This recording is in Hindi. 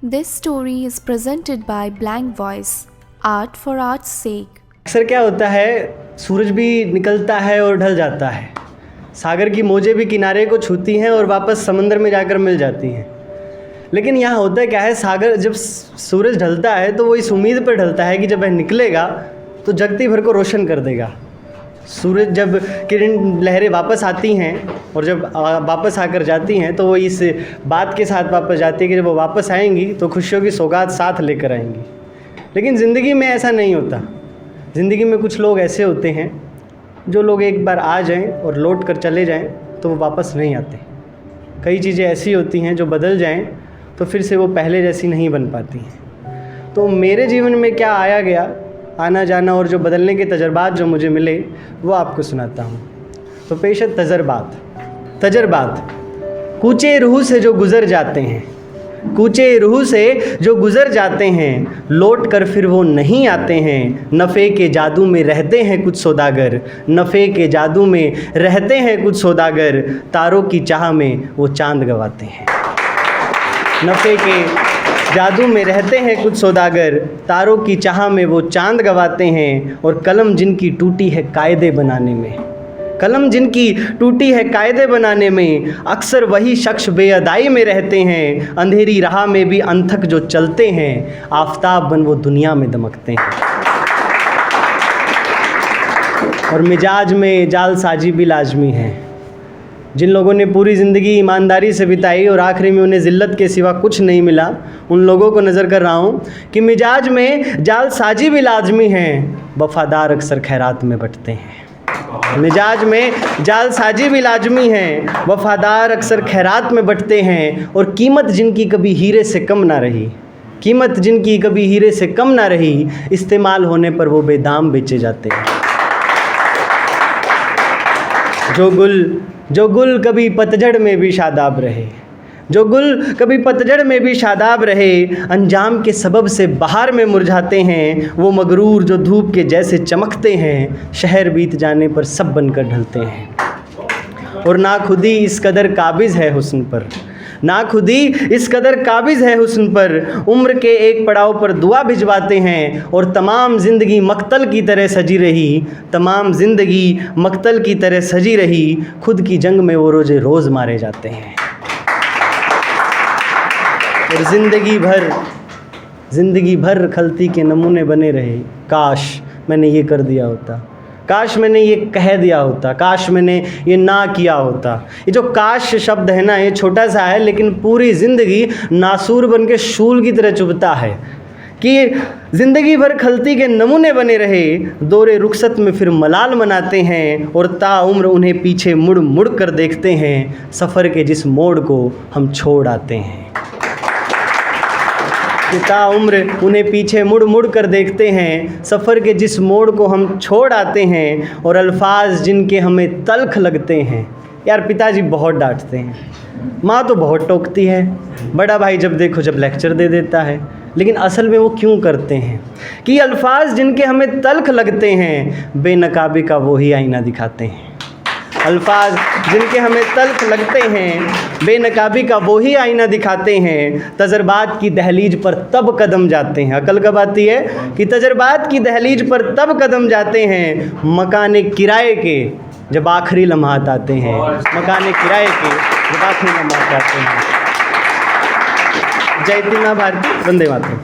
This story is presented by Blank Voice, Art for Art's sake. अक्सर क्या होता है, सूरज भी निकलता है और ढल जाता है। सागर की मौजें भी किनारे को छूती हैं और वापस समंदर में जाकर मिल जाती हैं। लेकिन यहाँ होता है क्या है, सागर जब सूरज ढलता है तो वो इस उम्मीद पर ढलता है कि जब वह निकलेगा तो जगती भर को रोशन कर देगा। सूरज जब किरण लहरें वापस आती हैं और जब वापस आकर जाती हैं तो वो इस बात के साथ वापस जाती है कि जब वो वापस आएंगी तो खुशियों की सौगात साथ लेकर आएंगी। लेकिन ज़िंदगी में ऐसा नहीं होता। ज़िंदगी में कुछ लोग ऐसे होते हैं जो लोग एक बार आ जाएं और लौट कर चले जाएं तो वो वापस नहीं आते। कई चीज़ें ऐसी होती हैं जो बदल जाएं तो फिर से वो पहले जैसी नहीं बन पाती हैं। तो मेरे जीवन में क्या आया गया, आना जाना और जो बदलने के तजर्बात जो मुझे मिले वो आपको सुनाता हूँ। तो पेश है तजर्बात। कूचे रूह से जो गुज़र जाते हैं, कूचे रूह से जो गुज़र जाते हैं, लौट कर फिर वो नहीं आते हैं। नफ़े के जादू में रहते हैं कुछ सौदागर, नफ़े के जादू में रहते हैं कुछ सौदागर, तारों की चाह में वो चांद गंवाते हैं। नफ़े के जादू में रहते हैं कुछ सौदागर, तारों की चाह में वो चांद गंवाते हैं। और कलम जिनकी टूटी है कायदे बनाने में, कलम जिनकी टूटी है कायदे बनाने में, अक्सर वही शख्स बेअदाई में रहते हैं। अंधेरी राह में भी अनथक जो चलते हैं, आफताब बन वो दुनिया में दमकते हैं। और मिजाज में जालसाजी भी लाजमी है। जिन लोगों ने पूरी ज़िंदगी ईमानदारी से बिताई और आखिरी में उन्हें ज़िल्लत के सिवा कुछ नहीं मिला, उन लोगों को नज़र कर रहा हूँ कि मिजाज में जालसाजी भी लाजमी है, वफ़ादार अक्सर खैरात में बंटते हैं। मिजाज में जालसाजी भी लाजमी है, वफ़ादार अक्सर खैरात में बंटते हैं। और कीमत जिनकी कभी हीरे से कम ना रही, कीमत जिनकी कभी हीरे से कम ना रही, इस्तेमाल होने पर वो बेदाम बेचे जाते हैं। जो गुल कभी पतझड़ में भी शादाब रहे, जो गुल कभी पतझड़ में भी शादाब रहे, अंजाम के सबब से बहार में मुरझाते हैं। वो मगरूर जो धूप के जैसे चमकते हैं, शहर बीत जाने पर सब बनकर ढलते हैं। और ना खुदी इस कदर काबिज़ है हुस्न पर, ना खुदी इस कदर काबिज़ है हुस्न पर, उम्र के एक पड़ाव पर दुआ भिजवाते हैं। और तमाम ज़िंदगी मक्तल की तरह सजी रही, तमाम ज़िंदगी मक्तल की तरह सजी रही, खुद की जंग में वो रोज़ मारे जाते हैं। और ज़िंदगी भर खलती के नमूने बने रहे। काश मैंने ये कर दिया होता, काश मैंने ये कह दिया होता, काश मैंने ये ना किया होता। ये जो काश शब्द है ना, ये छोटा सा है लेकिन पूरी ज़िंदगी नासूर बन के शूल की तरह चुभता है कि ज़िंदगी भर खलती के नमूने बने रहे, दौरे रुखसत में फिर मलाल मनाते हैं। और ताउम्र उन्हें पीछे मुड़ मुड़ कर देखते हैं, सफ़र के जिस मोड़ को हम छोड़ आते हैं। कि ताउम्र उन्हें पीछे मुड़ मुड़ कर देखते हैं, सफ़र के जिस मोड़ को हम छोड़ आते हैं। और अल्फाज जिनके हमें तल्ख लगते हैं। यार पिताजी बहुत डांटते हैं, माँ तो बहुत टोकती है, बड़ा भाई जब देखो जब लेक्चर दे देता है। लेकिन असल में वो क्यों करते हैं कि अल्फाज जिनके हमें तल्ख लगते हैं, बेनकाबी का वही आईना दिखाते हैं। अल्फाज जिनके हमें तल्ख लगते हैं, बेनकाबी का वही आईना दिखाते हैं। तजर्बात की दहलीज पर तब कदम जाते हैं, अकल कब आती है कि तजर्बात की दहलीज पर तब कदम जाते हैं, मकाने किराए के जब आखिरी लम्हात आते हैं, मकाने किराए के जब आखिरी लम्हात आते हैं। जय हिंद भारती, वंदे मातरम।